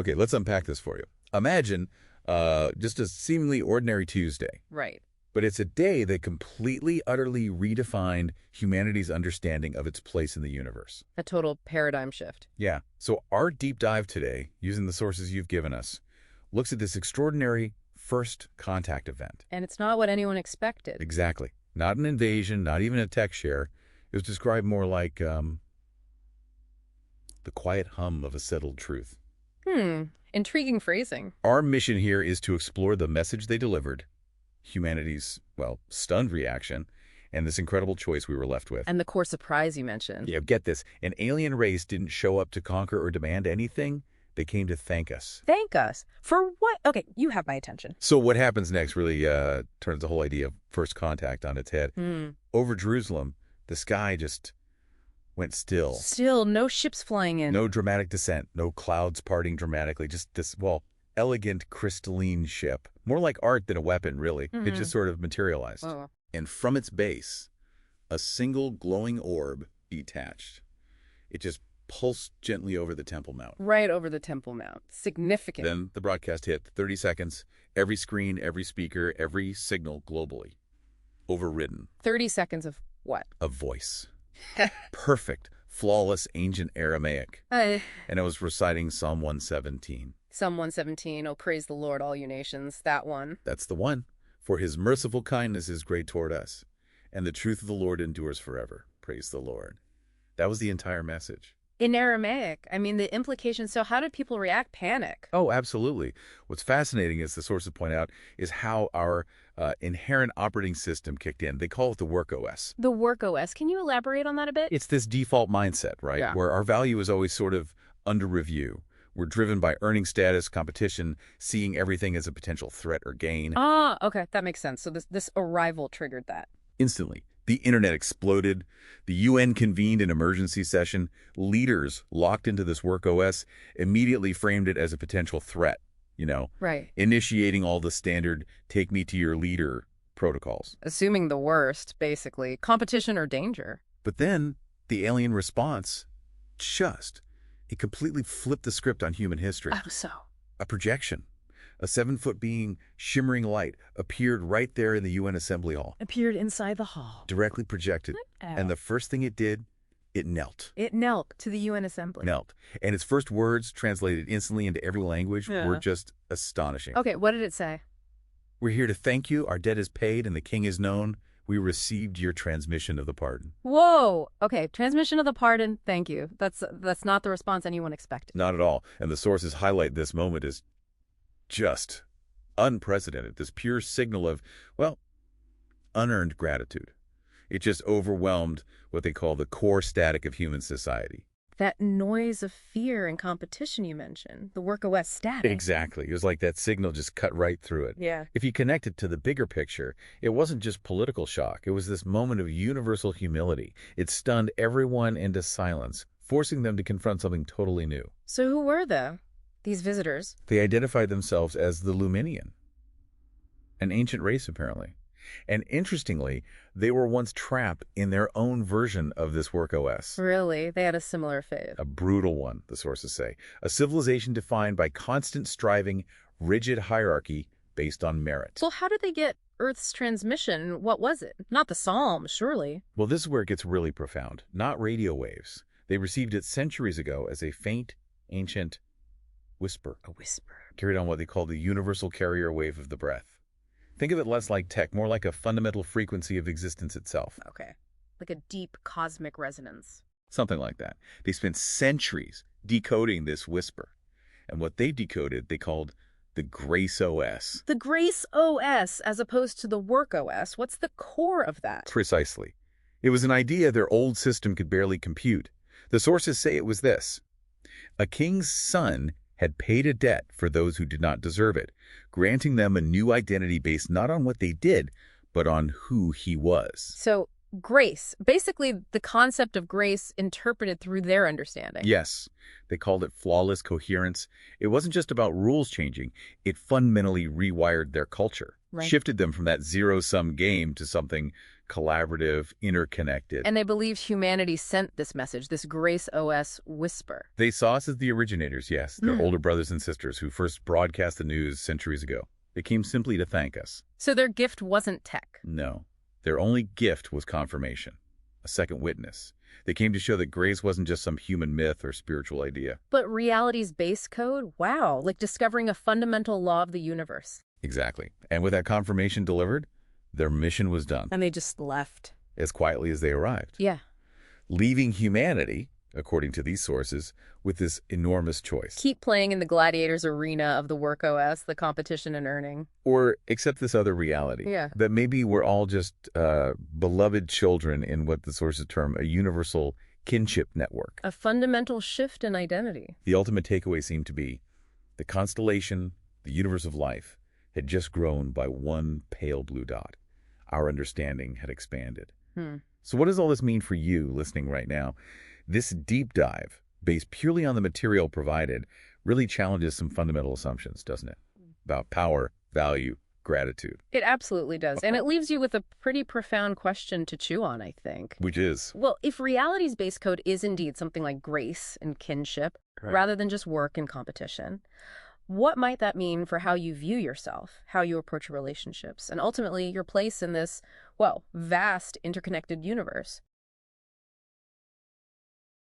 Okay, let's unpack this for you. Imagine just a seemingly ordinary Tuesday. Right. But it's a day that completely, utterly redefined humanity's understanding of its place in the universe. A total paradigm shift. Yeah. So our deep dive today, using the sources you've given us, looks at this extraordinary first contact event. And it's not what anyone expected. Exactly. Not an invasion, not even a tech share. It was described more like the quiet hum of a settled truth. Intriguing phrasing. Our mission here is to explore the message they delivered, humanity's, well, stunned reaction, and this incredible choice we were left with. And the core surprise you mentioned. Yeah, get this. An alien race didn't show up to conquer or demand anything. They came to thank us. Thank us? For what? Okay, you have my attention. So what happens next really turns the whole idea of first contact on its head. Over Jerusalem, the sky just went still. Still, no ships flying in. No dramatic descent, no clouds parting dramatically, just this, well, elegant crystalline ship. More like art than a weapon, really. It just sort of materialized. Oh. And from its base, a single glowing orb detached. It just pulsed gently over the Temple Mount. Right over the Temple Mount. Significant. Then the broadcast hit, 30 seconds, every screen, every speaker, every signal globally. Overridden. 30 seconds of what? A voice. Perfect, flawless ancient Aramaic. And it was reciting Psalm 117. Psalm 117, oh, praise the Lord, all you nations. That one. That's the one. For his merciful kindness is great toward us, and the truth of the Lord endures forever. Praise the Lord. That was the entire message. In Aramaic, I mean, the implications. So how did people react? Panic. Oh, absolutely. What's fascinating, as the sources point out, is how our inherent operating system kicked in. They call it the work OS. The work OS. Can you elaborate on that a bit? It's this default mindset, right? Yeah. Where our value is always sort of under review. We're driven by earning status, competition, seeing everything as a potential threat or gain. Ah, okay. That makes sense. So this arrival triggered that. Instantly. The internet exploded. The UN convened an emergency session. Leaders locked into this work OS immediately framed it as a potential threat, Right. initiating all the standard take me to your leader protocols. Assuming the worst, basically. Competition or danger. But then the alien response it completely flipped the script on human history. Oh, so. A projection. A 7-foot being, shimmering light, appeared right there in the UN Assembly Hall. Appeared inside the hall. Directly projected. And the first thing it did, it knelt. It knelt to the UN Assembly. Knelt. And its first words, translated instantly into every language, were just astonishing. Okay, what did it say? We're here to thank you. Our debt is paid and the king is known. We received your transmission of the pardon. Whoa. Okay, transmission of the pardon. Thank you. That's not the response anyone expected. Not at all. And the sources highlight this moment as just unprecedented. This pure signal of, well, unearned gratitude. It just overwhelmed what they call the core static of human society. That noise of fear and competition you mentioned, the work OS static. Exactly. It was like that signal just cut right through it. Yeah. If you connect it to the bigger picture, it wasn't just political shock. It was this moment of universal humility. It stunned everyone into silence, forcing them to confront something totally new. So who were these visitors? They identified themselves as the Luminian, an ancient race apparently. And interestingly, they were once trapped in their own version of this work OS. Really? They had a similar fate. A brutal one, the sources say. A civilization defined by constant striving, rigid hierarchy based on merit. So how did they get Earth's transmission? What was it? Not the Psalms, surely. Well, this is where it gets really profound. Not radio waves. They received it centuries ago as a faint, ancient whisper. A whisper. Carried on what they call the universal carrier wave of the breath. Think of it less like tech, more like a fundamental frequency of existence itself. Okay. Like a deep cosmic resonance. Something like that. They spent centuries decoding this whisper. And what they decoded, they called the GraceOS. The GraceOS as opposed to the work OS. What's the core of that? Precisely. It was an idea their old system could barely compute. The sources say it was this. A king's son had paid a debt for those who did not deserve it, granting them a new identity based not on what they did, but on who he was. So, grace, basically the concept of grace interpreted through their understanding. Yes, they called it flawless coherence. It wasn't just about rules changing. It fundamentally rewired their culture, Right. shifted them from that zero-sum game to something collaborative, interconnected. And they believed humanity sent this message, this GraceOS whisper. They saw us as the originators, yes, their older brothers and sisters who first broadcast the news centuries ago. They came simply to thank us. So their gift wasn't tech. No, their only gift was confirmation, a second witness. They came to show that grace wasn't just some human myth or spiritual idea. But reality's base code? Wow, like discovering a fundamental law of the universe. Exactly. And with that confirmation delivered, their mission was done. And they just left. As quietly as they arrived. Yeah. Leaving humanity, according to these sources, with this enormous choice. Keep playing in the gladiators arena of the work OS, the competition and earning. Or accept this other reality. Yeah. That maybe we're all just beloved children in what the sources term a universal kinship network. A fundamental shift in identity. The ultimate takeaway seemed to be the constellation, the universe of life, had just grown by one pale blue dot. Our understanding had expanded. So what does all this mean for you listening right now? This deep dive, based purely on the material provided, really challenges some fundamental assumptions, doesn't it? About power, value, gratitude. It absolutely does. And it leaves you with a pretty profound question to chew on, I think. Which is? Well, if reality's base code is indeed something like grace and kinship, rather than just work and competition, what might that mean for how you view yourself, how you approach relationships, and ultimately your place in this, well, vast interconnected universe?